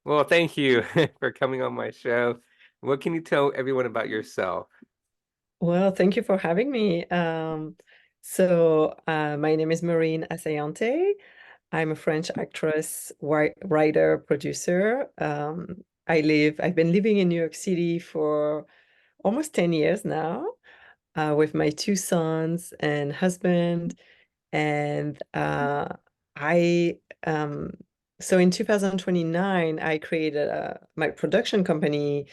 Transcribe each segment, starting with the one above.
Well, thank you for coming on my show. What can you tell everyone about yourself? Well, thank you for having me. My name is Marine Assaiante. I'm a French actress, writer, producer. I've been living in New York City for almost 10 years now, with my two sons and husband. And I, um, so in 2029, I created my production company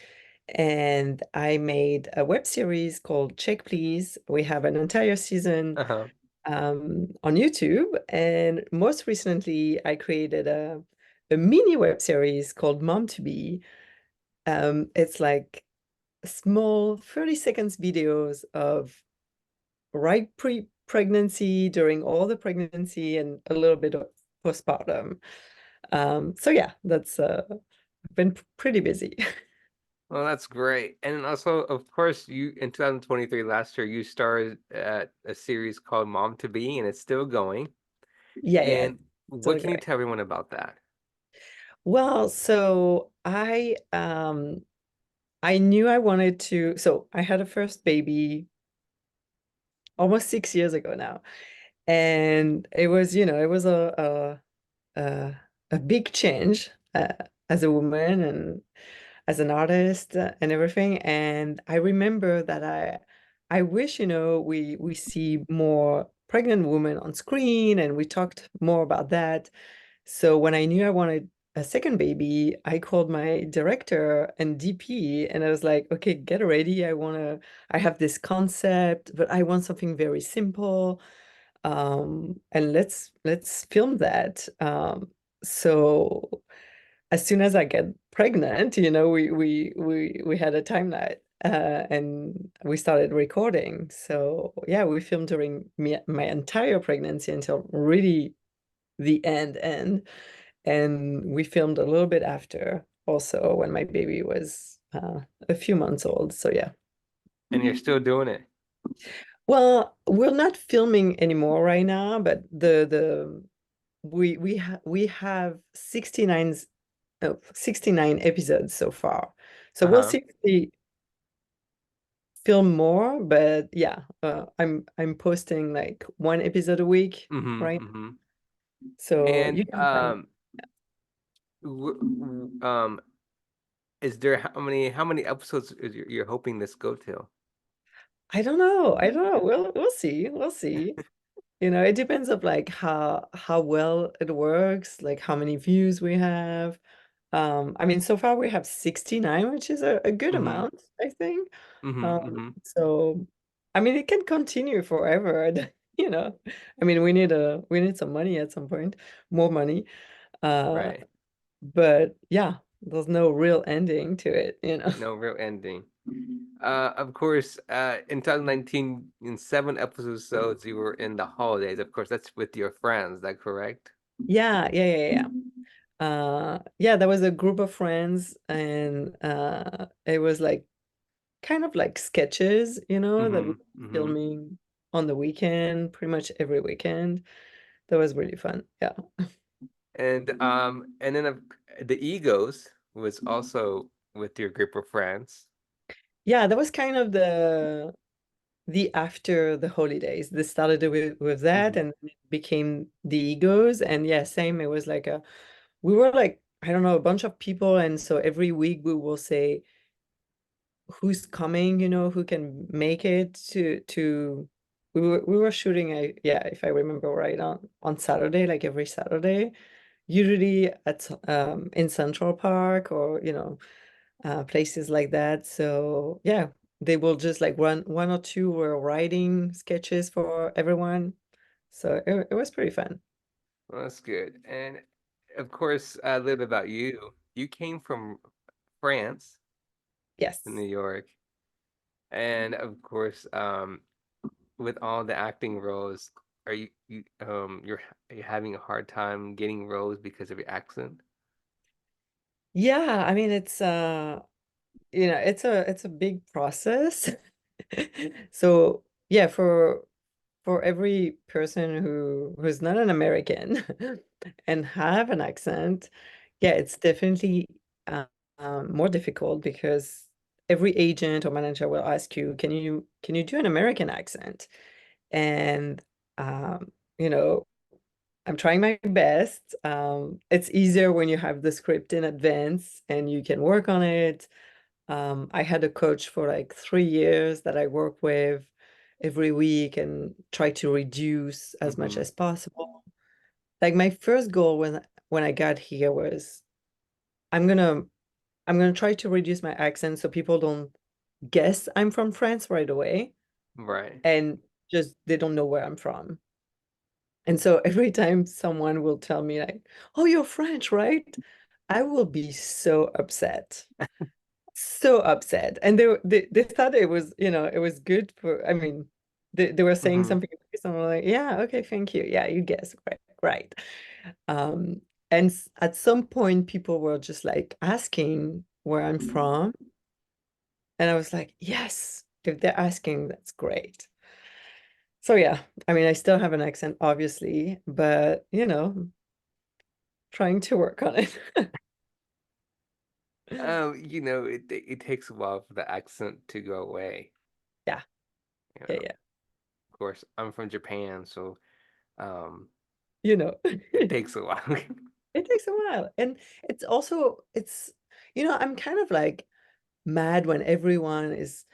and I made a web series called Check Please. We have an entire season Uh-huh. on YouTube, and most recently, I created a mini web series called Mom to Be. It's like small 30 seconds videos of right pre-pregnancy, during all the pregnancy, and a little bit of postpartum. So yeah, that's been pretty busy. Well, that's great. And also, of course, you in 2023 last year, you starred at a series called Mom to Be, and it's still going. Yeah, yeah, And what still can you going. tell everyone about that? Well, so I knew I wanted to, so I had a first baby almost 6 years ago now. And it was, it was a big change as a woman and as an artist and everything. And I remember that I wish, we see more pregnant women on screen and we talked more about that. So when I knew I wanted a second baby, I called my director and DP and I was like, okay, get ready. I have this concept, but I want something very simple. And let's film that. So as soon as I get pregnant, we had a timeline. And we started recording. So yeah, we filmed during my entire pregnancy until really the end. And we filmed a little bit after also when my baby was a few months old. So yeah. And you're still doing it. Well, we're not filming anymore right now, but the we have 69 episodes so far. So we'll Uh-huh. see if we film more, but yeah, I'm posting like one episode a week, Mm-hmm. right? Mm-hmm. So And you can find. is there how many episodes is you're hoping this go to? I don't know. I don't know. We'll see. We'll see. It depends of like how well it works, like how many views we have. I mean, so far we have 69, which is a good Mm-hmm. amount, I think. Mm-hmm. Um, Mm-hmm. so I mean it can continue forever. You know. I mean we need some money at some point, more money. Uh, Right. but yeah, there's no real ending to it. No real ending. Of course, in 2019, in 7 episodes, you were in the holidays. Of course, that's with your friends. Is that correct? Yeah, yeah, yeah, yeah. Yeah, there was a group of friends and it was like kind of like sketches, that we Mm-hmm. were Mm-hmm. filming on the weekend, pretty much every weekend. That was really fun. Yeah. And then the egos was also with your group of friends. Yeah, that was kind of the after the holidays. They started with that Mm-hmm. and it became the egos. And yeah, same. It was like we were like, I don't know, a bunch of people. And so every week we will say who's coming, who can make it to we were shooting yeah, if I remember right, on Saturday, like every Saturday, usually at in Central Park or places like that. So yeah, they will just like one or two were writing sketches for everyone. So it was pretty fun. Well, that's good. And of course, a little bit about you. You came from France to New Yes. York, and of course, with all the acting roles, are you having a hard time getting roles because of your accent? Yeah, I mean it's a big process. So yeah, for every person who's not an American and have an accent, yeah, it's definitely more difficult because every agent or manager will ask you, can you do an American accent? And you know, I'm trying my best. It's easier when you have the script in advance and you can work on it. I had a coach for like 3 years that I work with every week and try to reduce as much Mm-hmm. as possible. Like my first goal when I got here was I'm gonna I'm gonna try to reduce my accent so people don't guess I'm from France right away Right. and just they don't know where I'm from. And so every time someone will tell me like, "Oh, you're French, right?" I will be so upset. So upset. And they thought it was, it was good for, I mean, they were saying Mm-hmm. something, so I'm like, yeah, okay, thank you. Yeah, you guessed right, right. And at some point people were just like asking where I'm from. And I was like, yes, if they're asking, that's great. So yeah, I mean, I still have an accent, obviously, but trying to work on it. It takes a while for the accent to go away. Yeah, You yeah, know, yeah. of course, I'm from Japan, so um, You know. it takes a while. It takes a while. And it's also I'm kind of like mad when everyone is,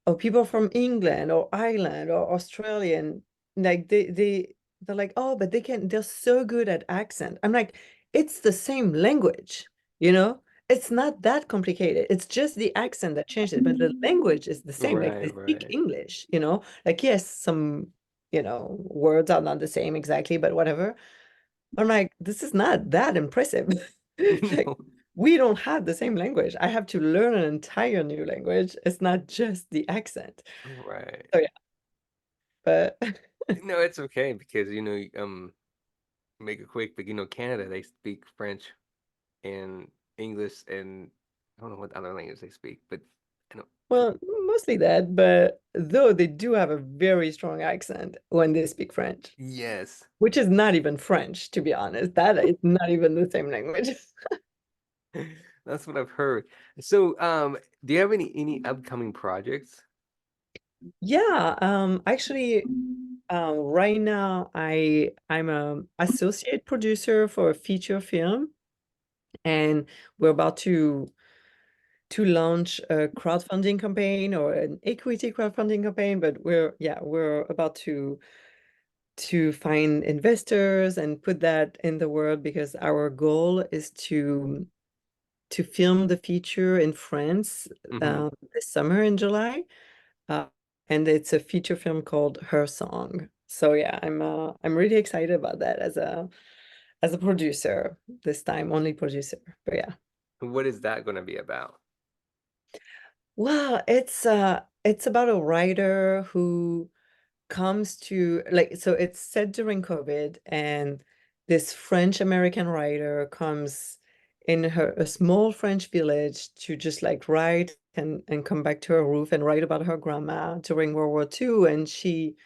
or people from England or Ireland or Australian, like they're like, oh, but they're so good at accent. I'm like, it's the same language, you know? It's not that complicated. It's just the accent that changes, but the language is the same. Like Right, they speak right. English, Like yes, some, words are not the same exactly, but whatever. I'm like, this is not that impressive. Like, No, we don't have the same language. I have to learn an entire new language. It's not just the accent. right. So yeah, but No, it's okay because make it quick, but Canada they speak French and English and I don't know what other language they speak, but I know. well, mostly that. But though they do have a very strong accent when they speak French, Yes. which is not even French, to be honest. That is not even the same language. That's what I've heard. So, do you have any upcoming projects? Yeah, actually, right now I'm a associate producer for a feature film, and we're about to launch a crowdfunding campaign or an equity crowdfunding campaign, but we're about to find investors and put that in the world because our goal is to film the feature in France Mm-hmm. this summer in July. Uh, and it's a feature film called Her Song. So yeah, I'm really excited about that as a producer this time, only producer. But yeah. What is that going to be about? Well, it's about a writer who comes to like so it's set during COVID and this French American writer comes in her a small French village to just like write and come back to her roof and write about her grandma during World War II and she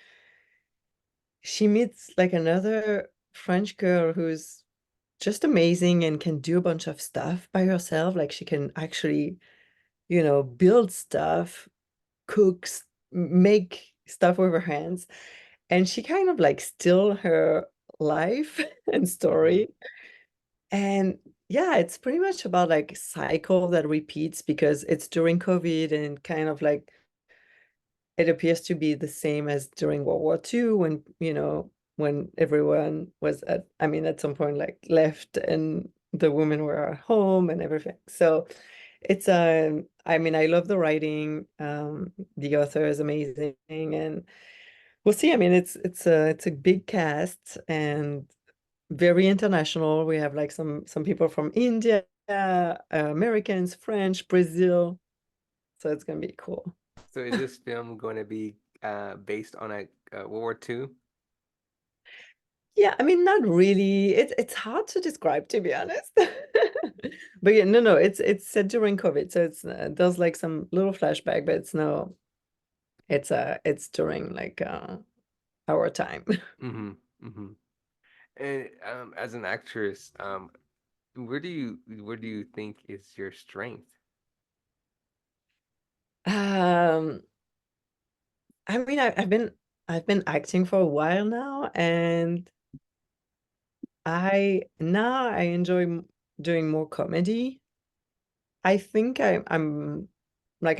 meets like another French girl who's just amazing and can do a bunch of stuff by herself like she can actually build stuff, cooks, make stuff with her hands. And she kind of like still her life and Mm-hmm. story. And yeah, it's pretty much about like cycle that repeats because it's during COVID and kind of like it appears to be the same as during World War II when, when everyone was I mean, at some point like left and the women were at home and everything. So it's I mean, I love the writing. The author is amazing and we'll see. I mean, it's a big cast and very international. We have like some people from India, Americans, French, Brazil. So it's gonna be cool. So, is this film going to be based on a World War II? Yeah, I mean, not really. It's hard to describe, to be honest. But yeah, no, it's set during COVID, so there's like some little flashback, but it's during like our time. Mm-hmm. Mm-hmm. And as an actress, where do you think is your strength? Um, I mean, I've been acting for a while now, and I enjoy doing more comedy. I think I'm like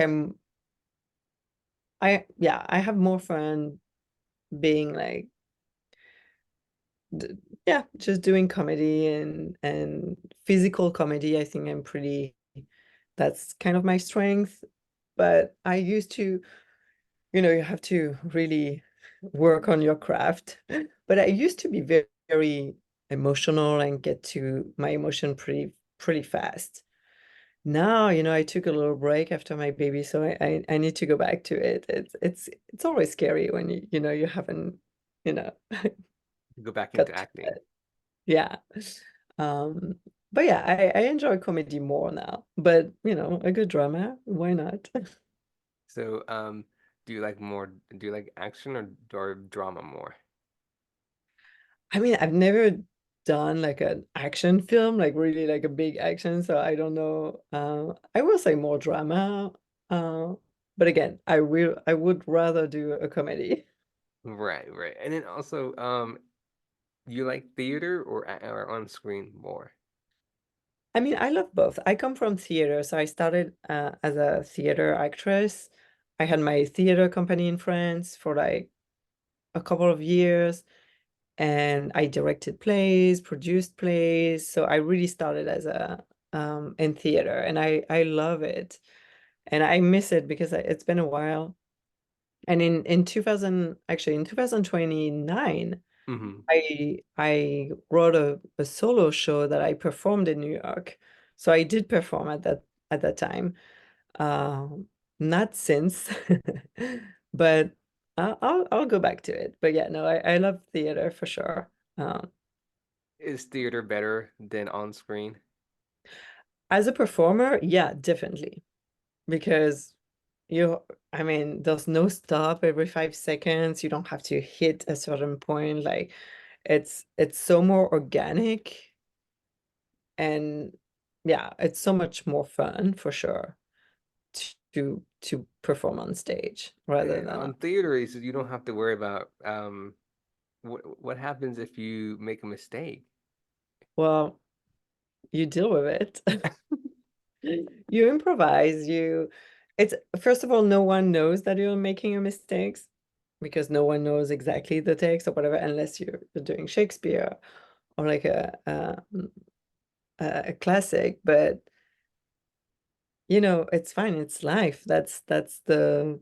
I yeah, I have more fun being like d yeah, just doing comedy and physical comedy. I think I'm pretty that's kind of my strength. But I used to, you have to really work on your craft. But I used to be very, very emotional and get to my emotion pretty fast. Now, I took a little break after my baby, so I need to go back to it. It's always scary when you haven't, you know, Go back into got to acting. it. Yeah. Um, but yeah, I enjoy comedy more now. But, a good drama, why not? So, do you like action or drama more? I mean, I've never done like an action film, like really like a big action, so I don't know. I will say more drama. Uh, but again, I would rather do a comedy. Right, right. And then also, you like theater or on screen more? I mean, I love both. I come from theater, so I started as a theater actress. I had my theater company in France for like a couple of years, and I directed plays, produced plays. So I really started as a in theater, and I love it, and I miss it because it's been a while. And in 2000, actually in 2029, Mm-hmm. I wrote a solo show that I performed in New York. So I did perform at that time. Um, Not since, but I'll go back to it. But yeah, no, I love theater for sure. Um, Is theater better than on screen? as a performer, yeah, definitely. Because you, I mean, there's no stop every 5 seconds. You don't have to hit a certain point. Like it's so more organic, and yeah, it's so much more fun for sure to perform on stage rather And than on theater is you don't have to worry about what happens if you make a mistake? well, you deal with it. You improvise, it's first of all, no one knows that you're making a mistakes because no one knows exactly the text or whatever unless you're doing Shakespeare or like a classic. But it's fine, it's life. That's the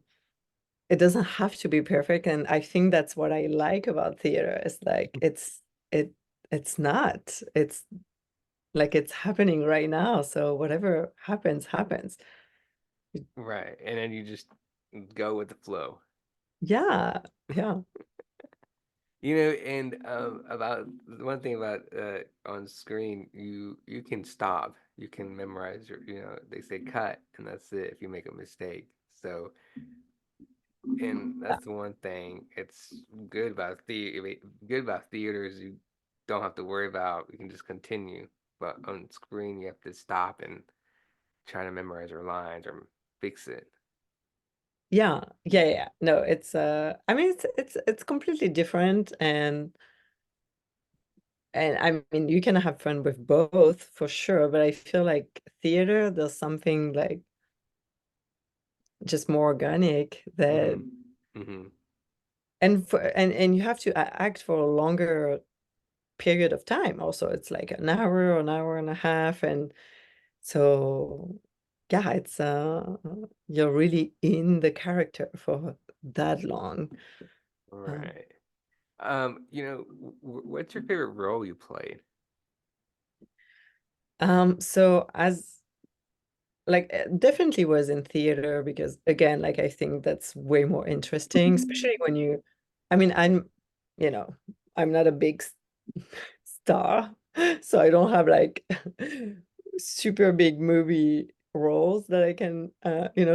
it doesn't have to be perfect, and I think that's what I like about theater is like it it's not. It's like it's happening right now, so whatever happens happens. Right. And then you just go with the flow. Yeah, yeah. And about one thing about on screen, you can stop, you can memorize they say cut, and that's it if you make a mistake. So, and that's the one thing it's good about theaters. You don't have to worry about. You can just continue, but on screen you have to stop and try to memorize your lines or fix it. Yeah, yeah, yeah. No, it's I mean it's completely different, and I mean you can have fun with both for sure, but I feel like theater there's something like just more organic that Hmm. Hmm. and you have to act for a longer period of time also. It's like an hour and a half, and so yeah, it's you're really in the character for that long. Um, Right. What's your favorite role you played? so as like definitely was in theater because again, like I think that's way more interesting, especially when I mean, you know, I'm not a big star, so I don't have like super big movie roles that I can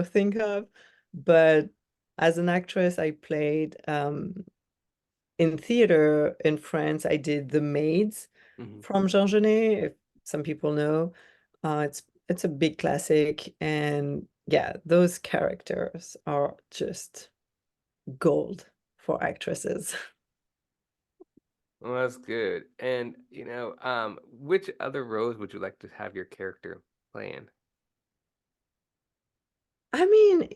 think of. But as an actress, I played in theater in France, I did The Maids Hmm. from Jean Genet. some people know. It's a big classic, and yeah, those characters are just gold for actresses. Well, that's good. And which other roles would you like to have your character play in? I mean,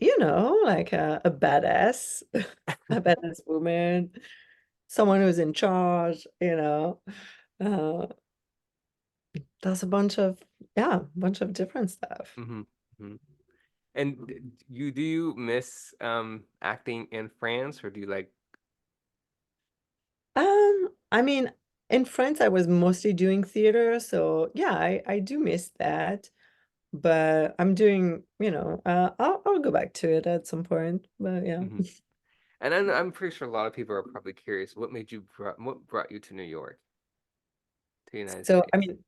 like a badass, a badass woman, someone who's in charge, uh, does a bunch of, yeah, bunch of different stuff. Hmm. Hmm. And do you miss acting in France, or do you like? I mean, in France, I was mostly doing theater, so yeah, I do miss that. But I'm doing, I'll go back to it at some point. But yeah. Mhm. And I'm pretty sure a lot of people are probably curious, what brought you to New York, to the United So I States? mean,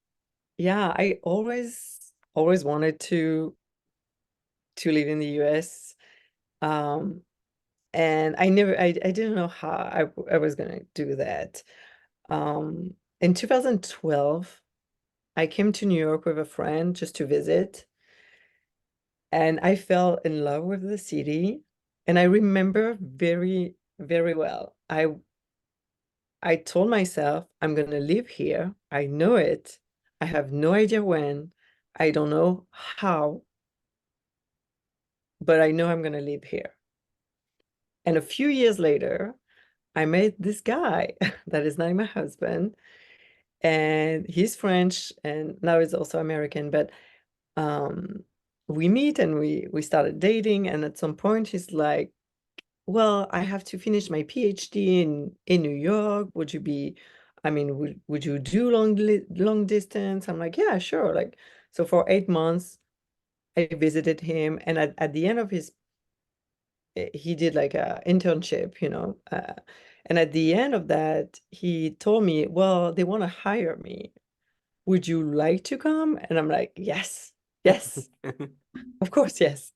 yeah, I always wanted to live in the US. Um, and I didn't know how I was gonna do that. In 2012, I came to New York with a friend just to visit, and I fell in love with the city. And I remember very, very well. I told myself, I'm gonna live here. I know it. I have no idea when. I don't know how, but I know I'm gonna live here. And a few years later, I met this guy that is now my husband, and he's French and now he's also American, but um we meet and we started dating, and at some point he's like, well, I have to finish my PhD in New York. Would you be, I mean, would you do long distance? I'm like, yeah, sure. Like, so for 8 months, I visited him, and at the end of he did like a internship, and at the end of that, he told me, well, they want to hire me. Would you like to come? And I'm like, yes, yes, of course, yes.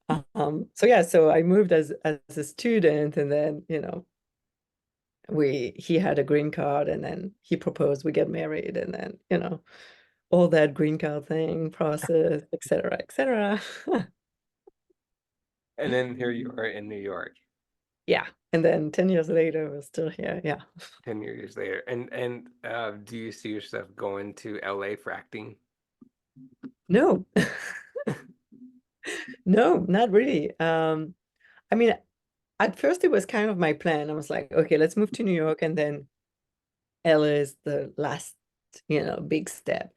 So yeah, so I moved as a student, and then, he had a green card, and then he proposed, we get married, and then, all that green card thing process, etc., etc. And then here you are in New York, Yeah. And then 10 years later, we're still here. Yeah. 10 years later. And do you see yourself going to LA for acting? No, no, not really. I mean, at first it was kind of my plan. I was like, okay, let's move to New York, and then LA is the last, big step.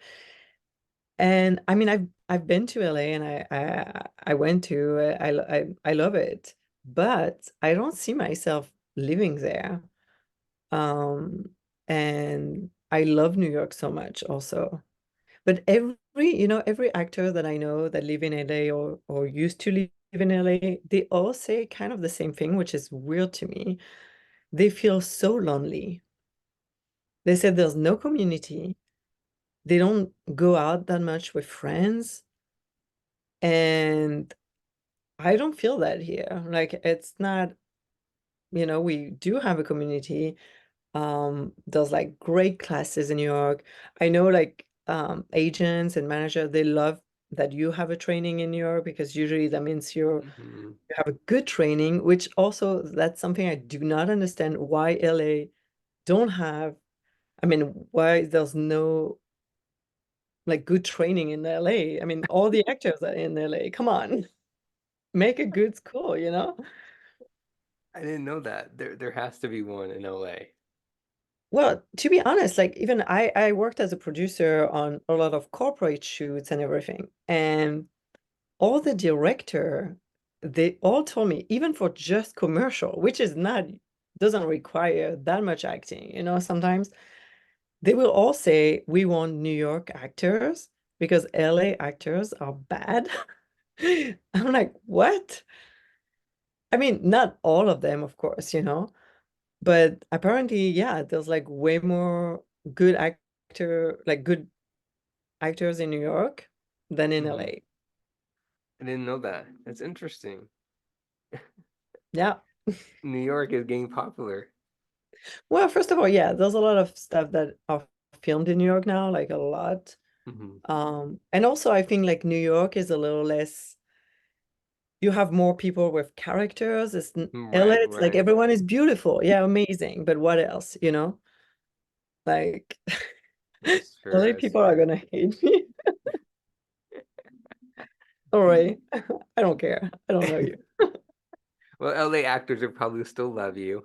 And I mean, I've been to LA, and I went to I love it, but I don't see myself living there. Um, and I love New York so much also. But every actor that I know that live in LA, or used to live in LA, they all say kind of the same thing, which is weird to me. They feel so lonely. They said there's no community. They don't go out that much with friends. And I don't feel that here. Like, it's not, we do have a community. There's like great classes in New York. I know, like, agents and manager, they love that you have a training in New York, because usually that means Hmm. you have a good training, which also, that's something I do not understand, why LA don't have. I mean, why there's no like good training in LA. I mean, all the actors are in LA. Come on, make a good school. I didn't know that. There has to be one in LA. Well, to be honest, like, even I worked as a producer on a lot of corporate shoots and everything. And all the director, they all told me, even for just commercial, which is not, doesn't require that much acting, sometimes they will all say, we want New York actors because LA actors are bad. I'm like, what? I mean, not all of them, of course, but apparently, yeah, there's like way more good good actors in New York than in Hmm. LA. I didn't know that. That's interesting. Yeah. New York is getting popular. Well, first of all, yeah, there's a lot of stuff that are filmed in New York now, like a lot. Hmm. And also I think like New York is a little less, you have more people with characters. LA, Right, it's like right. everyone is beautiful. Yeah, amazing. But what else, you know? Like That's true. LA That's people are true. gonna hate me. Sorry. I don't care. I don't know you. Well, LA actors would probably still love you.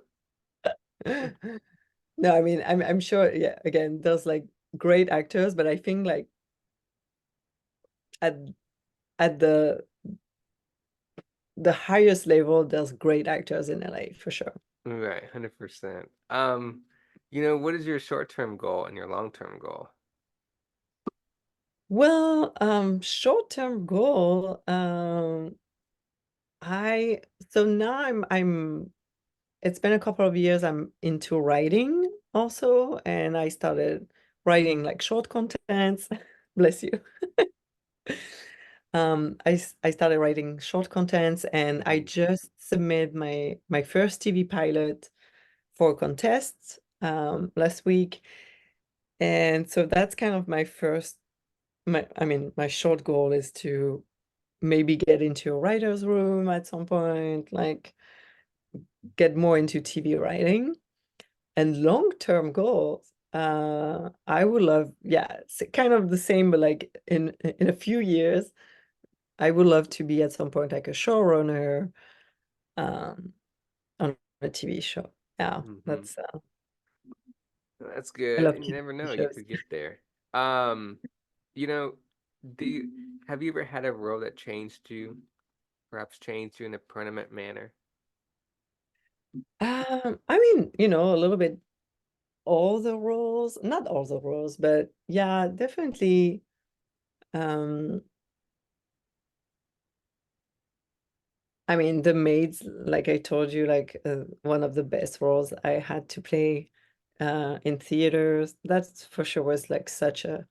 No, I mean, I'm sure, yeah, again, there's like great actors, but I think like at at the highest level, there's great actors in LA for sure. Right, 100%. What is your short-term goal and your long-term goal? Well, short-term goal, I so now I'm it's been a couple of years I'm into writing also, and I started writing like short contents. Bless you. I started writing short contents, and I Hmm. just submitted my first TV pilot for a contest last week. And so that's kind of my first my I mean my short goal is to maybe get into a writer's room at some point, like get more into TV writing. And long-term goals, I would love, yeah, it's kind of the same, but like in a few years, I would love to be at some point like a showrunner um on a TV show. Yeah, Hmm. that's That's I good. love And you TV never know, you shows. could get there. Um, you know, have you ever had a role that changed you, perhaps changed you in a permanent manner? I mean, a little bit all the roles, not all the roles, but yeah, definitely. Um, I mean, the maids, like I told you, like one of the best roles I had to play in theaters. That's for sure was like such a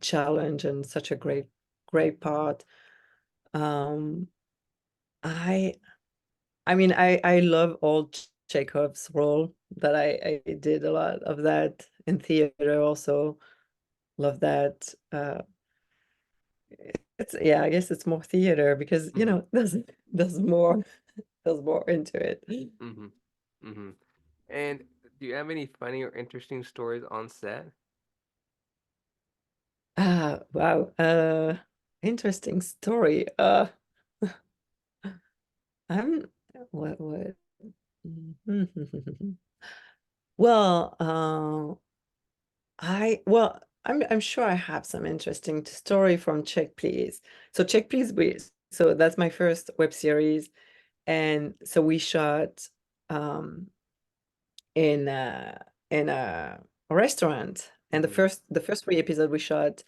challenge and such a great part. Um, I I mean, I love all Chekhov's role that I did a lot of that in theater also. Love that. It's yeah, I guess it's more theater because Hmm. there's more there's more into it. Hmm. Hmm. And do you have any funny or interesting stories on set? Wow. Interesting story. I'm what well, I'm sure I have some interesting story from Check Please. So Check Please, so that's my first web series, and so we shot um in in a restaurant, and the Hmm. first three episodes we shot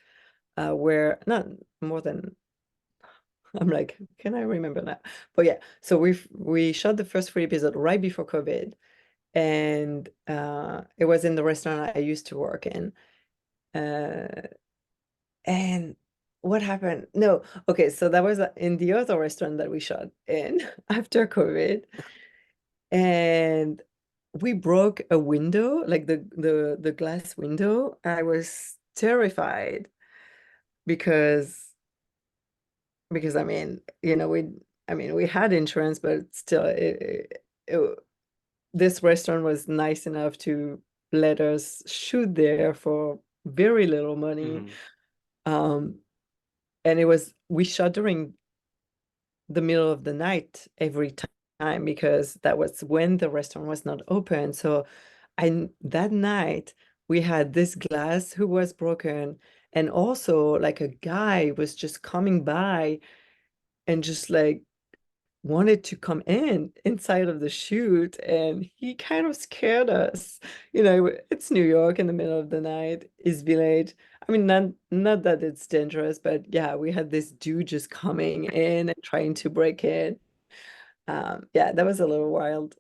were not more than I'm like, can I remember that? But yeah, so we shot the first three episodes right before COVID, and it was in the restaurant I used to work in. Uh, and what happened? No, okay, so that was in the other restaurant that we shot in after COVID, and we broke a window, like the glass window. I was terrified because I mean, we had insurance, but still, this restaurant was nice enough to let us shoot there for very little money. Hmm. Um, and we shot during the middle of the night every time because that was when the restaurant was not open. So that night we had this glass who was broken, and also like a guy was just coming by and just like wanted to come inside of the shoot, and he kind of scared us. It's New York in the middle of the night, East Village. I mean, not that it's dangerous, but yeah, we had this dude just coming in and trying to break in. Yeah, that was a little wild.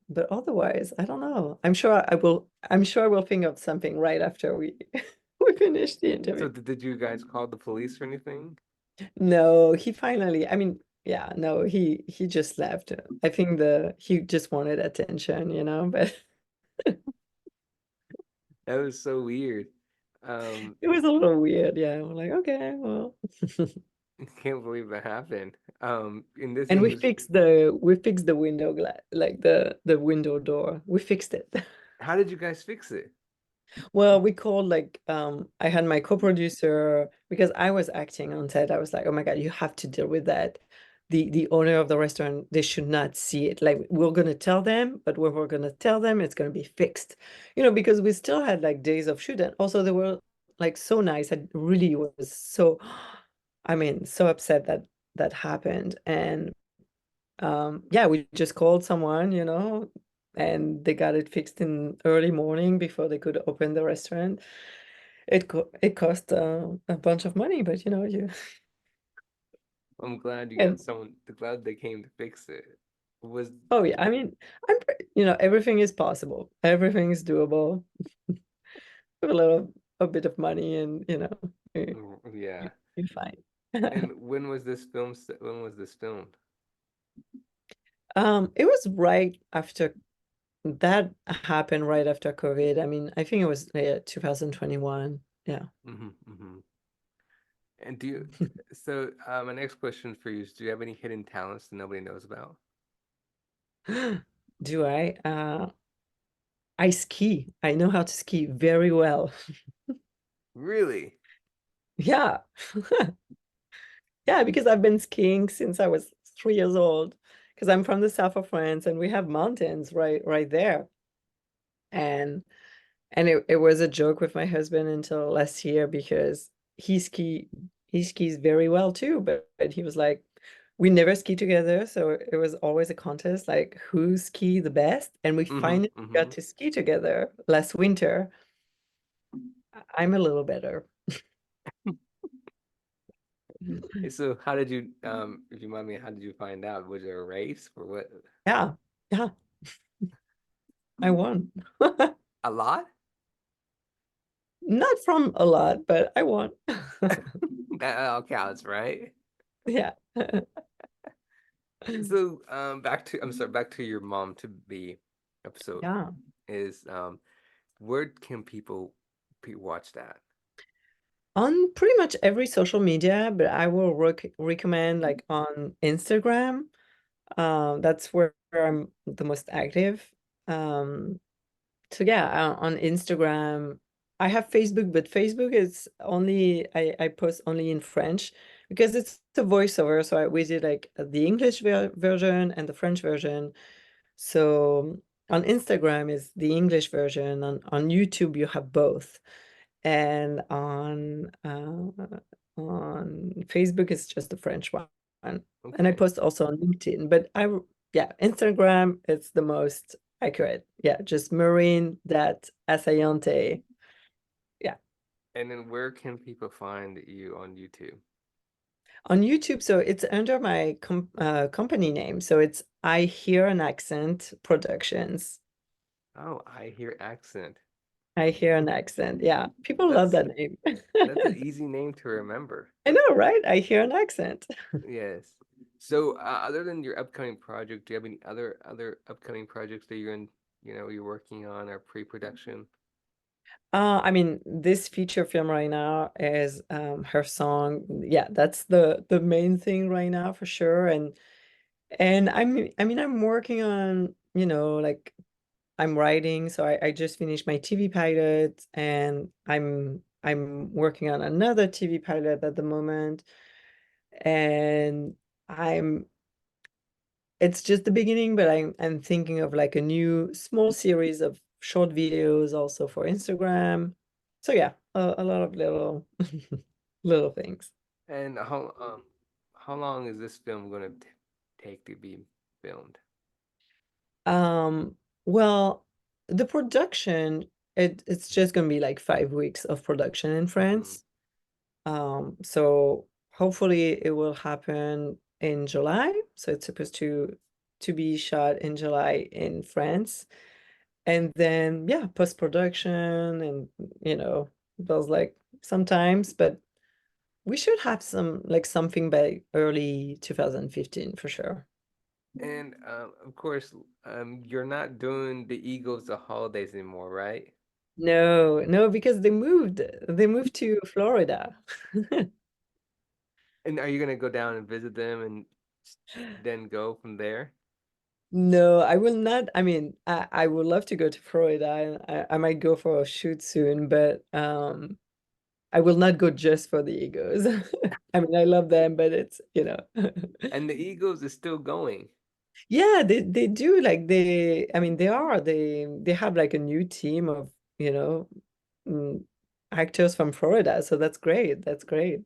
But otherwise, I don't know. I'm sure I will think of something right after we we finish the So interview. did you guys call the police or anything? No, he finally, I mean, yeah, no, he just left. I think he just wanted attention, but That was so weird. Um, It was a little weird. Yeah. I'm like, okay, well. can't believe that happened. In this And industry, we fixed the window glass, like the window door. We fixed it. how did you guys fix it? Well, we called like I had my co-producer because I was acting on set. I was like, "Oh my God, you have to deal with that." The owner of the restaurant, they should not see it. Like we're gonna tell them, but when we're gonna tell them, it's gonna be fixed. Because we still had like days of shoot and also they were like so nice. I really was so I mean, so upset that that happened. And yeah, we just called someone, and they got it fixed in early morning before they could open the restaurant. It cost a bunch of money, but you I'm glad you got and someone. Glad they came to fix it. Was oh yeah, I mean, everything is possible. Everything is doable with a bit of money, and yeah. you're fine. And when was this film? When was this filmed? It was right after that happened right after COVID. I mean, I think it was 2021. Yeah. Hmm, hmm. And do you? So, my next question for you is: do you have any hidden talents that nobody knows about? Do I? I ski. I know how to ski very well. Really? Yeah. Yeah, because I've been skiing since I was 3 years old. Because I'm from the south of France and we have mountains right there. And it was a joke with my husband until last year because he skis very well too, but he was like, we never ski together, so it was always a contest, like who ski the best, and we Hmm, finally got hmm. to ski together last winter. I'm a little better. So, how did you? If you mind me, how did you find out? Was there a race or what? Yeah, yeah, I won. A lot? Not from a lot, but I won. That all counts, right? Yeah. So, I'm sorry, back to your mom to be episode Yeah. is where can people watch that? On pretty much every social media, but I will recommend like on Instagram. That's where I'm the most active. Um, so yeah, on Instagram, I have Facebook, but Facebook is only I post only in French because it's a voiceover. So we did like the English version and the French version. So on Instagram is the English version. On YouTube you have both, and on Facebook it's just the French one. And I Okay. post also on LinkedIn, but yeah, Instagram it's the most accurate. Yeah, just Marine that Assaiante. Yeah. And then where can people find you on YouTube? On YouTube, so it's under my company name. So it's I Hear an Accent Productions. Oh, I hear accent. I Hear an Accent. Yeah. People love That's that name. that's an easy name to remember. I know, right? I Hear an Accent. Yes. So, other than your upcoming project, do you have any other upcoming projects that you're working on or pre-production? I mean, this feature film right now is her song. Yeah, that's the main thing right now for sure. And I'm working on, like I'm writing, so I just finished my TV pilot and I'm working on another TV pilot at the moment. And I'm it's just the beginning, but I'm thinking of like a new small series of short videos also for Instagram. So yeah, a lot of little little things. And how long is this film going to take to be filmed? Um, well, the production, it's just gonna be like 5 weeks of production in Hmm. France. So hopefully it will happen in July. So it's supposed to be shot in July in France. And then yeah, post-production and there's like sometimes, but we should have something by early 2015 for sure. And of course, you're not doing the Eagles the holidays anymore, right? No, no, because they moved to Florida. And are you gonna go down and visit them and then go from there? No, I will not. I mean, I would love to go to Florida. I might go for a shoot soon, but I will not go just for the egos. I mean, I love them, but it's. And the Eagles is still going. Yeah, they do like I mean they have like a new team of, you know, mm, actors from Florida, so that's great. That's great.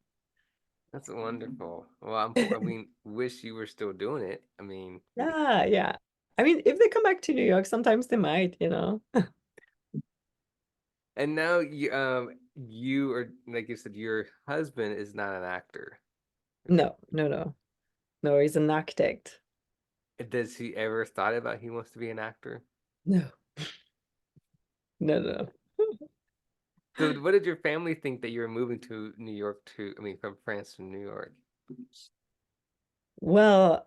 That's wonderful. Well, I mean, wish you were still doing it. I mean, Yeah, yeah. I mean, if they come back to New York, sometimes they might. and now you are like you said, your husband is not an actor. No, no, no. No, he's an architect. Does he ever thought about he wants to be an actor? No, no, no. So what did your family think that you were moving to New York to, I mean, from France to New York? Well,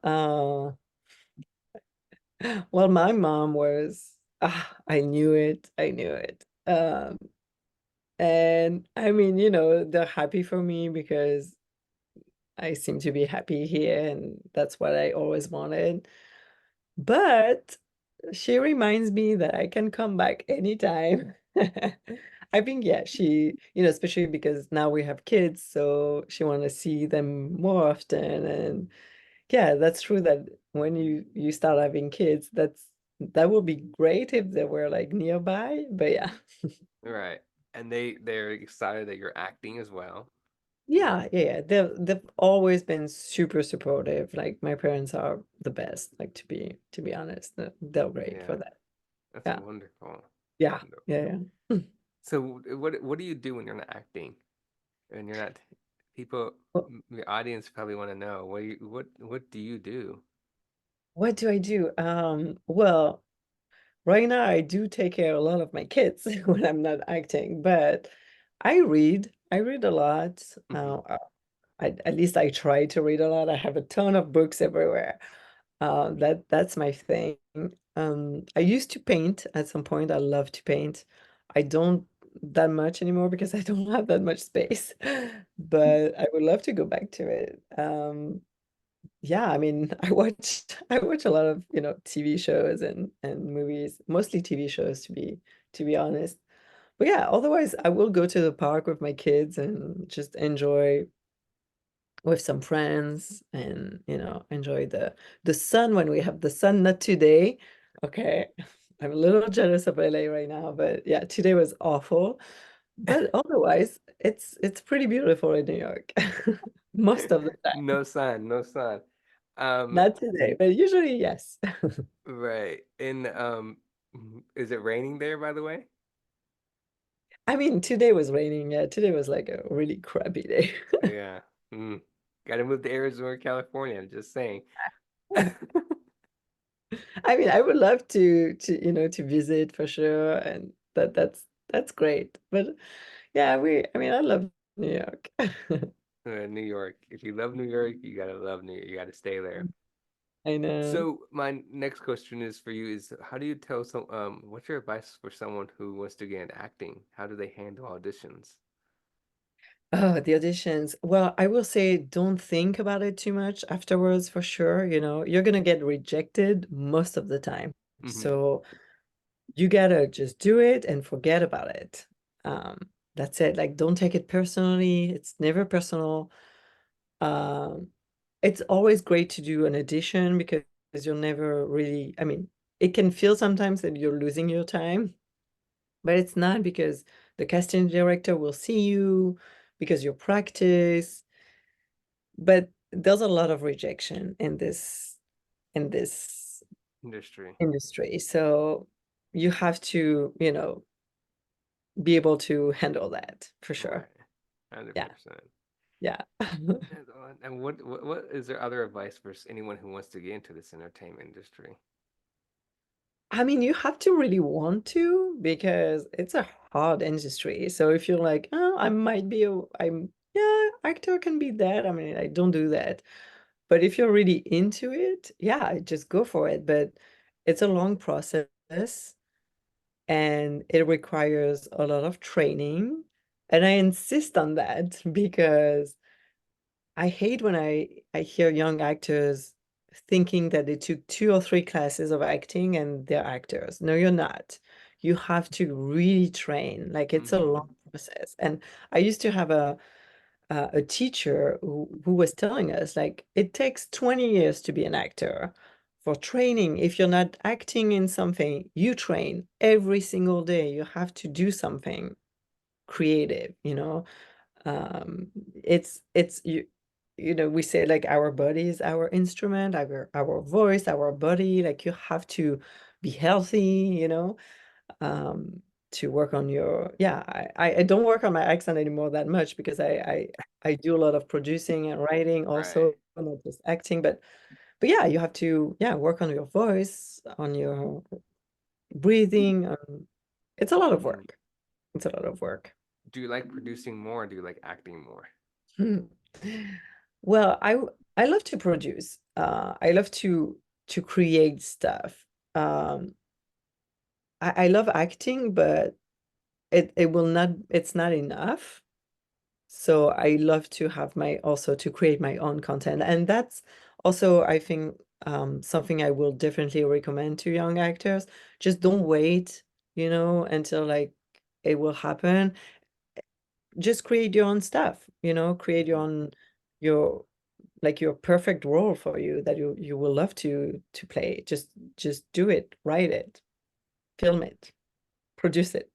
well, my mom was, I knew it. I knew it. And I mean, they're happy for me because I seem to be happy here, and that's what I always wanted. But she reminds me that I can come back anytime. I think, yeah, especially because now we have kids, so she want to see them more often. And yeah, that's true that when you start having kids, that would be great if they were like nearby. But yeah. Right. And they're excited that you're acting as well. Yeah, yeah, yeah. They've always been super supportive. Like my parents are the best, like to be honest. They're great for Yeah, that. that's Yeah. wonderful. Yeah. Wonderful. Yeah, yeah. So what do you do when you're not acting? And you're not people Well, the audience probably want to know what do you do? what do I do? Well, right now I do take care of a lot of my kids when I'm not acting, but I read. I read a lot. Hmm. At least I try to read a lot. I have a ton of books everywhere. That's my thing. I used to paint at some point. I love to paint. I don't that much anymore because I don't have that much space. But I would love to go back to it. Yeah, I mean, I watch a lot of, TV shows and movies, mostly TV shows to be honest. But yeah, otherwise I will go to the park with my kids and just enjoy with some friends and enjoy the sun when we have the sun. Not today. Okay. I'm a little jealous of LA right now, but yeah, today was awful. But otherwise, it's pretty beautiful in New York most of the time. No sun, no sun. Um, Not today, but usually yes. right. And is it raining there, by the way? I mean, today was raining. Yeah, today was like a really crappy day. Yeah. Mm. Got to move to Arizona, California. I'm just saying. I mean, I would love to visit for sure, and that's great. But yeah, I mean, I love New York. New York. If you love New York, you gotta love New York. You gotta stay there. I know. So my next question is for you is how do you tell what's your advice for someone who wants to get into acting? How do they handle auditions? Oh, the auditions. Well, I will say don't think about it too much afterwards for sure. You're gonna get rejected most of the time. Hmm. So you gotta just do it and forget about it. That's it. Like, don't take it personally. It's never personal. Um, it's always great to do an audition because you'll never really, I mean, it can feel sometimes that you're losing your time, but it's not because the casting director will see you because you practice. But there's a lot of rejection in this Industry. industry. So you have to, be able to handle that for sure. Right. 100%. Yeah. Yeah. And what is there other advice for anyone who wants to get into this entertainment industry? I mean, you have to really want to because it's a hard industry. So if you're like, oh, I might be yeah, actor can be that. I mean, I don't do that. But if you're really into it, yeah, just go for it. But it's a long process. and it requires a lot of training. And I insist on that because I hate when I hear young actors thinking that they took 2 or 3 classes of acting and they're actors. No, you're not. You have to really train. Like it's a Mm-hmm. long process. And I used to have a teacher who was telling us like it takes 20 years to be an actor. For training, if you're not acting in something, you train every single day. You have to do something creative, you know. It's you know, we say like our body is our instrument, our voice, our body, like you have to be healthy, you know, um to work on your, yeah, I don't work on my accent anymore that much because I do a lot of producing and writing Right. also, not just acting, but yeah, you have to, yeah, work on your voice, on your breathing. It's a lot of Mm-hmm. work. It's a lot of work. Do you like producing more or do you like acting more? Hmm. Well, I love to produce. I love to create stuff. Um, I love acting, but it will not, it's not enough. So I love to have my, also to create my own content. And that's also, I think, something I will definitely recommend to young actors. Just don't wait, you know, until like it will happen. Just create your own stuff, you know, create your Mm-hmm. own, your, like your perfect role for you that you will love to play. Just do it, write it, film it, produce it.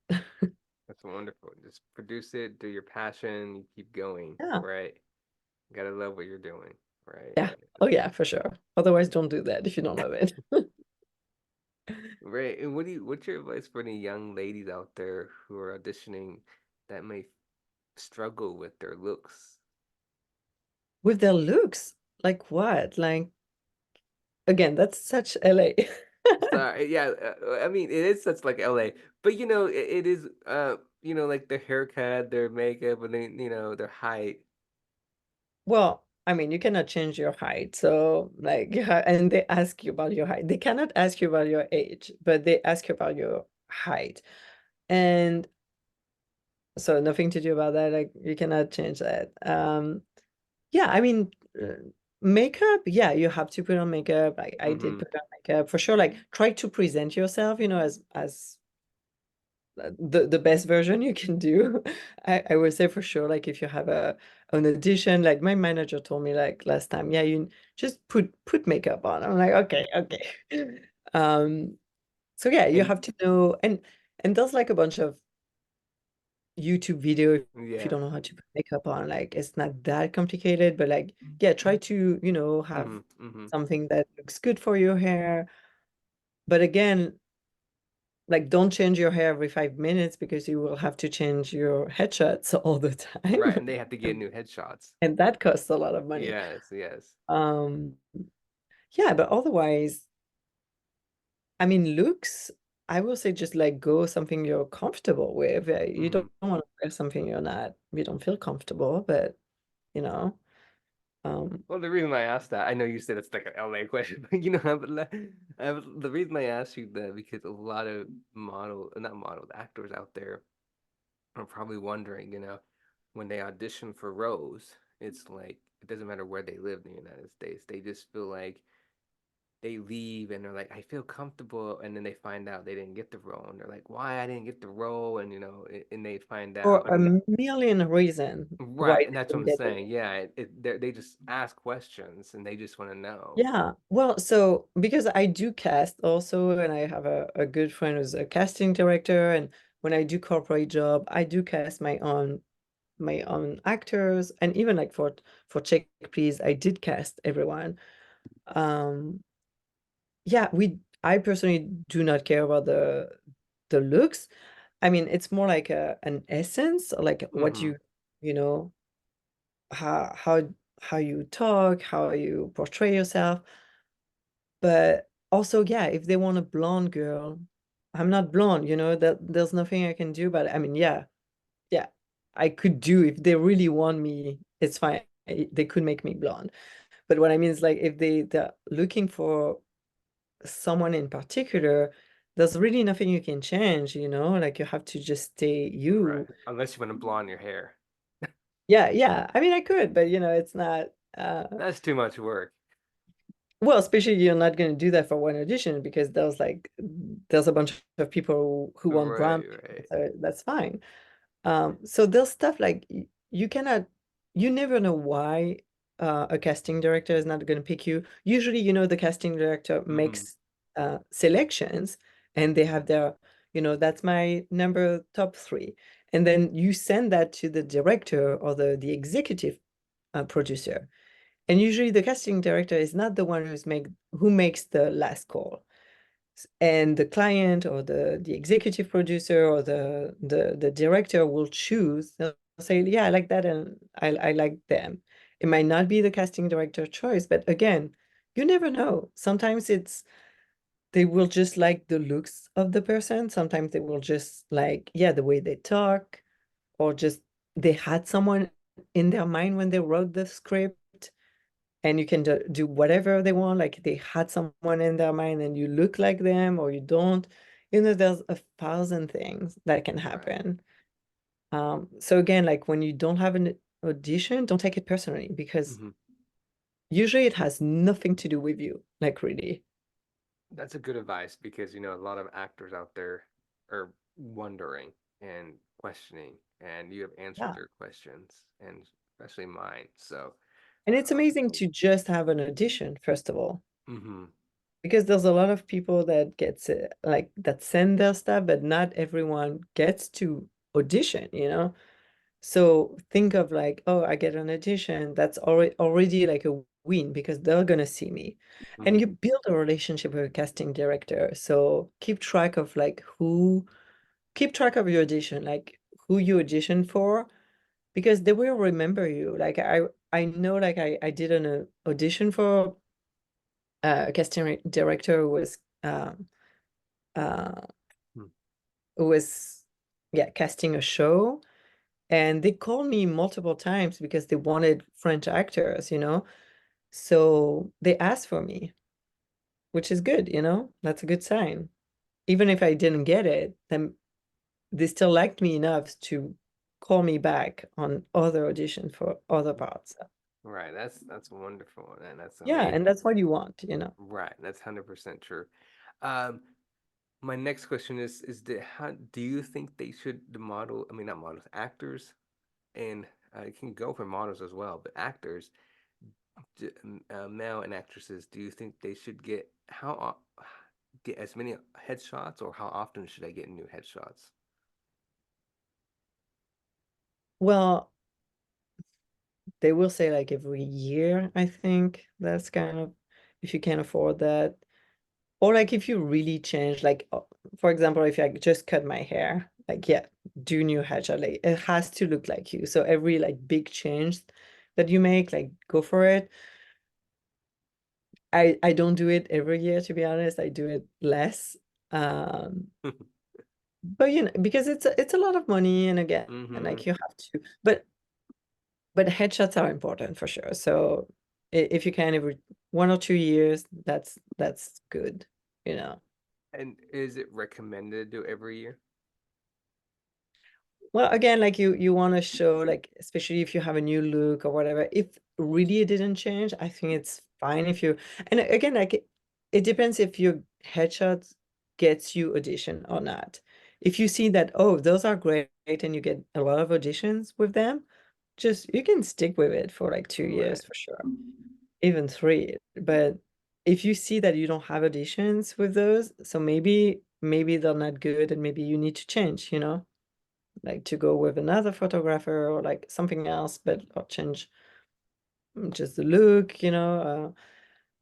That's wonderful. Just produce it, do your passion, you keep going, Yeah. right? You gotta love what you're doing, right? Yeah. Oh yeah, for sure. Otherwise, don't do that if you don't love it. Right. And what's your advice for any young ladies out there who are auditioning that may struggle with their looks? With their looks, like what? Like again, that's such LA. Sorry, yeah, I mean it is such like LA, but you know it is you know like their haircut, their makeup, and then you know their height. Well, I mean, you cannot change your height. So, like, and they ask you about your height. They cannot ask you about your age, but they ask you about your height. And so nothing to do about that. Like, you cannot change that. Yeah, I mean, makeup, yeah, you have to put on makeup. I did Mm-hmm. put on makeup for sure. Like, try to present yourself, you know, as the best version you can do. I would say for sure, like if you have a an audition, like my manager told me like last time, yeah, you just put makeup on. I'm like, okay, okay. Um, so yeah, you And have to know, and there's like a bunch of YouTube video if you yeah. don't know how to put makeup on. Like it's not that complicated, but like yeah, try to, you know, have Mm-hmm. Mm-hmm. something that looks good for your hair. But again, like don't change your hair every 5 minutes because you will have to change your headshots all the Right, time. and they have to get new headshots. And that costs a lot of money. Yes, yes. Um, yeah, but otherwise, I mean, looks, I will say just like go something you're comfortable with. You Mm-hmm. don't want to wear something you don't feel comfortable, but you know, um, Well, the reason I asked that, I know you said it's like an LA question, but you know, the reason I asked you that because a lot of not model, actors out there are probably wondering, you know, when they audition for roles, it's like it doesn't matter where they live in the United States, they just feel like they leave and they're like, I feel comfortable, and then they find out they didn't get the role, and they're like, why I didn't get the role, and you know, and they find for out. a million reasons why Right, and they that's what didn't I'm get it. saying. Yeah, they just ask questions and they just want to know. Yeah, well, so because I do cast also, and I have a good friend who's a casting director, and when I do corporate job, I do cast my own actors, and even like for Check Please, I did cast everyone. Um, yeah, I personally do not care about the looks. I mean, it's more like an essence, or like what Mm-hmm. you know, how you talk, how you portray yourself. But also, yeah, if they want a blonde girl, I'm not blonde, you know, that there's nothing I can do about it. I mean, yeah, yeah, I could do if they really want me, it's fine. They could make me blonde. But what I mean is like if they're looking for someone in particular, there's really nothing you can change, you know, like you have to just stay Right. you. Unless you want to blonde your hair. Yeah, yeah. I mean, I could, but you know, it's not That's too much work. well, especially you're not going to do that for one audition because there's a bunch of people who want Right, brown, right. so that's fine. So there's stuff like you cannot, you never know why a casting director is not going to pick you. Usually, you know, the casting director Mm-hmm. makes selections and they have their, you know, that's my number top three. And then you send that to the director or the executive producer. And usually the casting director is not the one who makes the last call, and the client or the executive producer or the director will choose. They'll say, yeah, I like that, and I like them. It might not be the casting director choice, but again, you never know. Sometimes it's they will just like the looks of the person. Sometimes they will just like, yeah, the way they talk, or just they had someone in their mind when they wrote the script, and you can do whatever they want. Like they had someone in their mind and you look like them or you don't. You know, there's a thousand things that can Right. happen. So again, like when you don't have an audition, don't take it personally because Mm-hmm. usually it has nothing to do with you, like really. That's a good advice because, a lot of actors out there are wondering and questioning, and you have answered Yeah. their questions, and especially mine. So, And it's um, amazing to just have an audition, first of all, mm-hmm, because there's a lot of people that gets like that send their stuff, but not everyone gets to audition, you know? So think of like, oh, I get an audition. That's already like a win because they're gonna see me. And mm-hmm, you build a relationship with a casting director. So keep track of your audition, like who you audition for, because they will remember you. Like I know like I did an audition for a casting director uh who was yeah, casting a show. And they called me multiple times because they wanted French actors, you know? So they asked for me, which is good, you know? That's a good sign. Even if I didn't get it, then they still liked me enough to call me back on other auditions for other parts. right. That's wonderful, and that's Yeah, and amazing. that's what you want, you know? Right, that's 100% true. Um, my next question is that how do you think they should the model? I mean, not models, actors, and it can go for models as well, but actors, male and actresses, do you think they should get as many headshots, or how often should I get new headshots? Well, they will say like every year, I think. That's kind of if you can't afford that. Or like if you really change, like for example, if I just cut my hair, like yeah, do new headshot. Like it has to look like you. So every like big change that you make, like go for it. I don't do it every year, to be honest. I do it less. Um, but you know, because it's a lot of money, and again, Mm-hmm. like you have to, but headshots are important for sure. So if you can every 1 or 2 years, that's good, you know. And is it recommended to do every year? Well, again, like you want to show, like, especially if you have a new look or whatever, if really it didn't change, I think it's fine if you, and again, like it depends if your headshot gets you audition or not. If you see that, oh, those are great and you get a lot of auditions with them, just you can stick with it for like 2 years Right. for sure, even three. But if you see that you don't have auditions with those, so maybe they're not good and maybe you need to change, you know? Like to go with another photographer or like something else, but or change just the look, you know.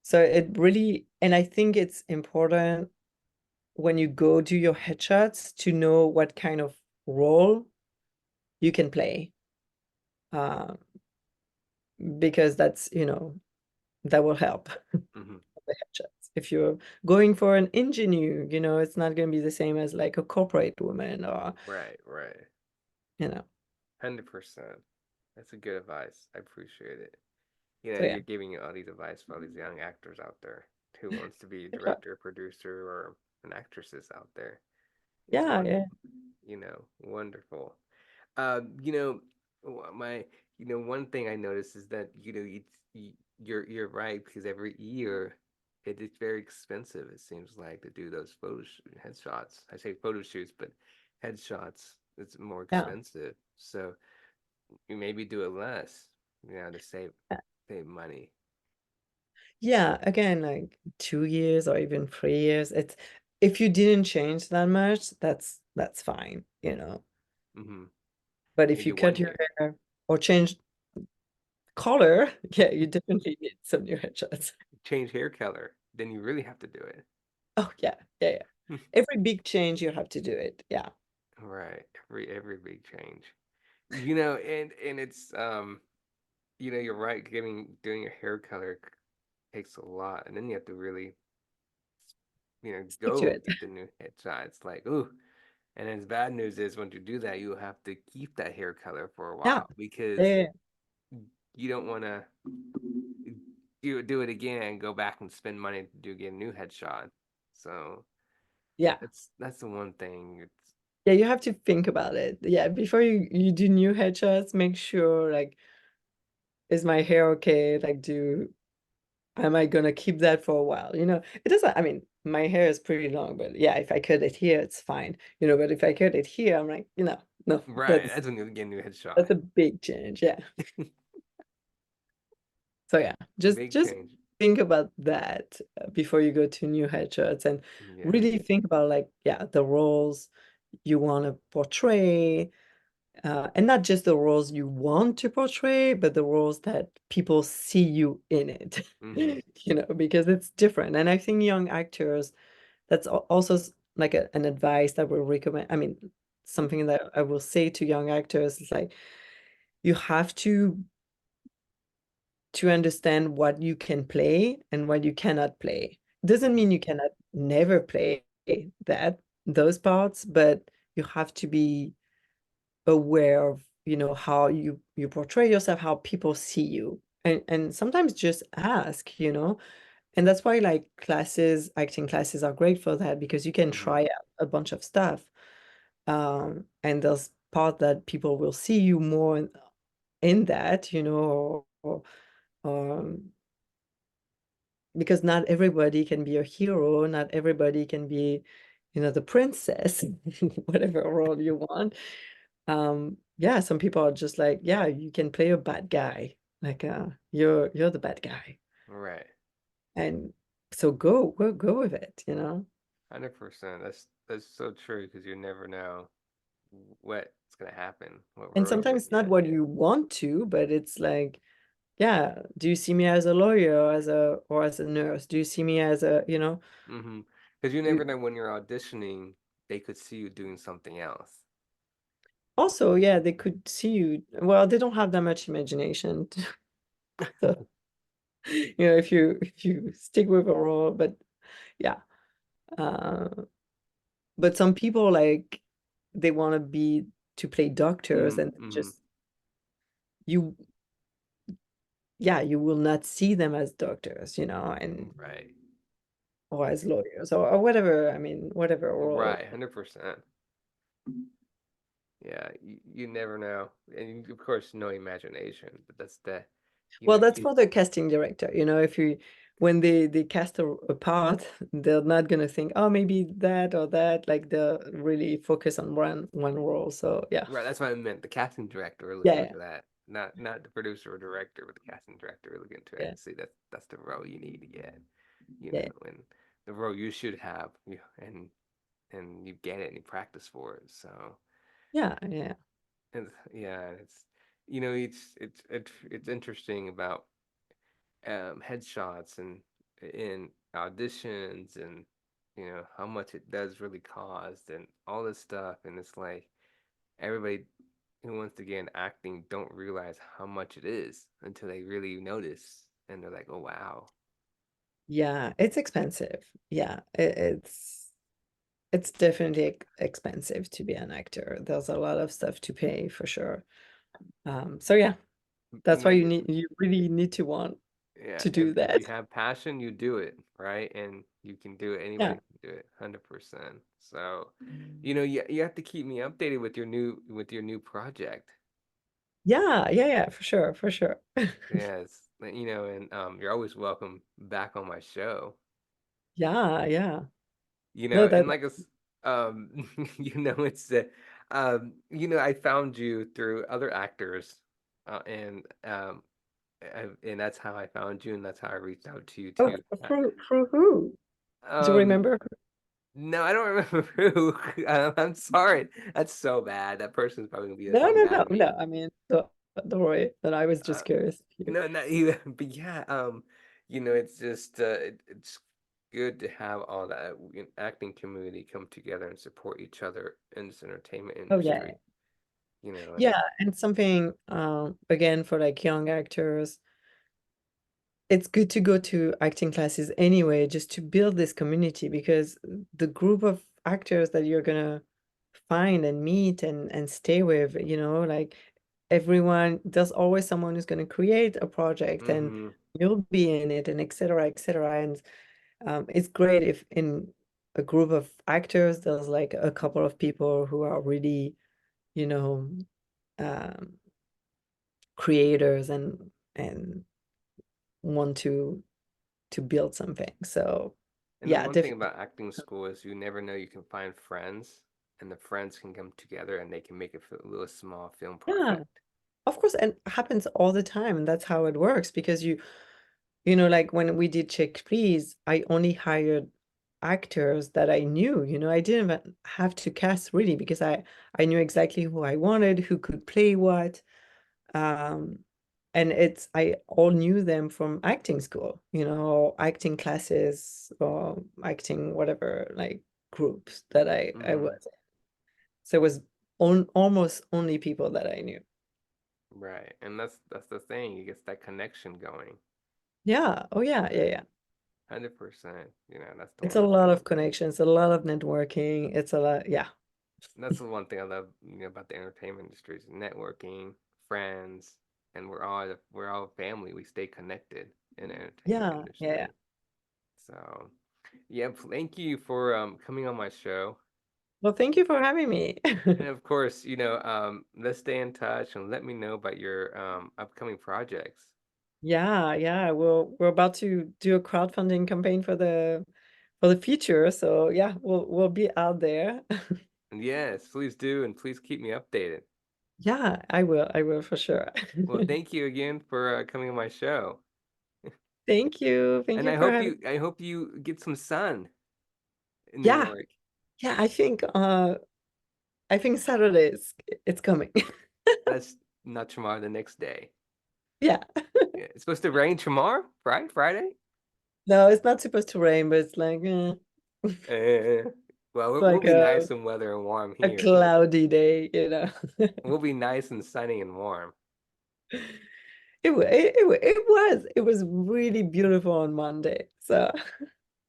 So it really, and I think it's important when you go do your headshots to know what kind of role you can play, uh, because that's, you know, that will help Mm-hmm. the headshots. If you're going for an engineer, you know, it's not going to be the same as like a corporate woman or, Right, right. you know. 100%. That's a good advice. I appreciate it. So yeah, You're giving all these advice for all these young actors out there who wants to be a good luck. director, producer, or and actresses out there. It's Yeah, one, yeah, wonderful. You know, my, one thing I noticed is that you're right because every year it is very expensive. It seems like to do those headshots. I say photo shoots, but headshots it's more yeah. expensive. So you maybe do it less, to save money. Yeah, again, like 2 years or even 3 years. It's if you didn't change that much, that's fine, you know. Mm-hmm. But if you Maybe one cut your year. hair or change color, yeah, you definitely need some new headshots. Change hair color, then you really have to do it. Oh yeah, yeah, yeah. Every big change you have to do it. Yeah. Right. Every big change. And it's you're right, doing your hair color takes a lot, and then you have to really, Stick to go it. get the new headshot. It's like, ooh. And then the bad news is once you do that, you have to keep that hair color for a Yeah. while because Yeah. you don't want to do it again and go back and spend money to get a new headshot. So Yeah. that's the one thing. It's Yeah, you have to think about it. Yeah, before you do new headshots, make sure like is my hair okay? Like do am I gonna keep that for a while? It doesn't, I mean, my hair is pretty long, but yeah, if I cut it here, it's fine. But if I cut it here, I'm like, no, right. that's That's when you get a new headshot. that's a big change. Yeah. So yeah, just Big just change. think about that before you go to new headshots and really Yes. think about like, yeah, the roles you want to portray, and not just the roles you want to portray, but the roles that people see you in it, Mm-hmm. because it's different. And I think young actors, that's also like an advice that we recommend. I mean, something that I will say to young actors is like, you have to understand what you can play and what you cannot play. Doesn't Mm-hmm. mean you cannot never play those parts, but you have to be aware of how you portray yourself, how people see you, and sometimes just ask, and that's why like acting classes are great for that because you can Mm-hmm. try out a bunch of stuff, and there's part that people will see you more in that, um, because not everybody can be a hero, not everybody can be the princess, whatever role you want. Yeah, some people are just like, yeah, you can play a bad guy. Like you're the bad guy. Right. And so go with it. 100%. That's so true because you never know what's gonna happen, what And role you're gonna sometimes it's not get. what you want to, but it's like, yeah, do you see me as a lawyer, or as a nurse? Do you see me as a. Mm-hmm. Because you never you know when you're auditioning, they could see you doing something else. also, yeah, they could see you. Well, they don't have that much imagination. So, if you stick with a role, but yeah. Uh, but some people like they want to play doctors, and Mm-hmm. just you yeah, you will not see them as doctors, and Right. or as lawyers, or whatever. I mean, whatever role. Right. 100%. Yeah. You never know, and of course, no imagination. But that's Well, that's it, for the casting director. If you when they cast a part, they're not gonna think, oh, maybe that or that. Like they'll really focus on one role. So yeah. right. That's what I meant. The casting director will look Yeah, into that, not the producer or director, but the casting director will look into it yeah, and see that's the role you need to get. yeah, And the role you should have, and you get it and you practice for it. So, yeah, yeah. and yeah, it's interesting about headshots and in auditions and how much it does really cost and all this stuff, and it's like everybody who wants to get in acting don't realize how much it is until they really notice and they're like, oh wow. Yeah, it's expensive. Yeah, it's definitely expensive to be an actor. There's a lot of stuff to pay for sure. So yeah, that's why You you really need to want Yeah, to do if that. you have passion, you do it, right? And you can do it Yeah. anybody do it 100%. So, you have to keep me updated with your new project. Yeah, yeah, yeah, for sure, for sure. Yes, and you're always welcome back on my show. Yeah, yeah. You No, know, that and um, it's I found you through other actors, and that's how I found you, and that's how I reached out to you oh, too. for who? Do you Um, remember? no, I don't remember who. I'm sorry. That's so bad. That person's probably gonna be No, so no, mad no, at me. no. I mean, don't worry. That I was Uh, just curious. not even, but yeah, it's just it's good to have all that acting community come together and support each other in this entertainment Oh yeah. industry. And Yeah, and something again for like young actors, it's good to go to acting classes anyway, just to build this community because the group of actors that you're gonna find and meet and stay with, like everyone, there's always someone who's gonna create a project and mm-hmm, you'll be in it and etc. etc. And it's great if in a group of actors there's like a couple of people who are really, you know, um, creators and want to build something. So and the yeah, one thing definitely. about acting school is you never know, you can find friends, and the friends can come together and they can make a little small film Yeah, project. of course, and it happens all the time, and that's how it works because like when we did Check Please, I only hired actors that I knew, I didn't even have to cast really because I knew exactly who I wanted, who could play what. Um, and I all knew them from acting school, or acting classes or acting whatever like groups that I Mm-hmm. was in. So it was almost only people that I knew. Right, and that's the thing. It gets that connection going. Yeah. Oh yeah, yeah, yeah. 100%. That's the It's one a thing. lot of connections, a lot of networking. It's a lot, yeah. That's the one thing I love, about the entertainment industry is networking, friends, and we're all family. We stay connected in the entertainment Yeah, yeah, yeah. industry. So, yeah, thank you for coming on my show. Well, thank you for having me. And of course, let's stay in touch and let me know about your upcoming projects. Yeah, yeah. We're about to do a crowdfunding campaign for the future. So yeah, we'll be out there. And yes, please do, and please keep me updated. Yeah, I will for sure. Well, thank you again for coming on my show. Thank you. Thank And you I for hope having. you I hope you get some sun in New Yeah, York. yeah, I think Saturday is it's coming. That's not tomorrow, the next day. Yeah. Yeah, it's supposed to rain tomorrow, right? Friday? No, it's not supposed to rain, but it's like Eh, well, we'll like be nice and weather and warm a here. cloudy day. We'll be nice and sunny and warm. It was really beautiful on Monday. So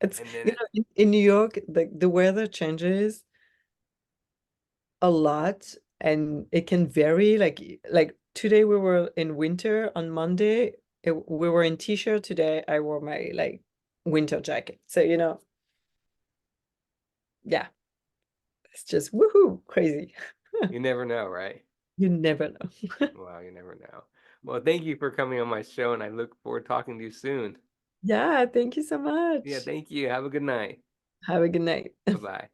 it's And then in New York the weather changes a lot and it can vary like today we were in winter on Monday we were in t-shirt today I wore my like winter jacket so yeah it's just woohoo crazy. you never know, right? You never know. Well, you never know. Well, thank you for coming on my show, and I look forward to talking to you soon. Yeah, thank you so Yeah, much. thank you. Have a good night. Have a good night. Bye bye.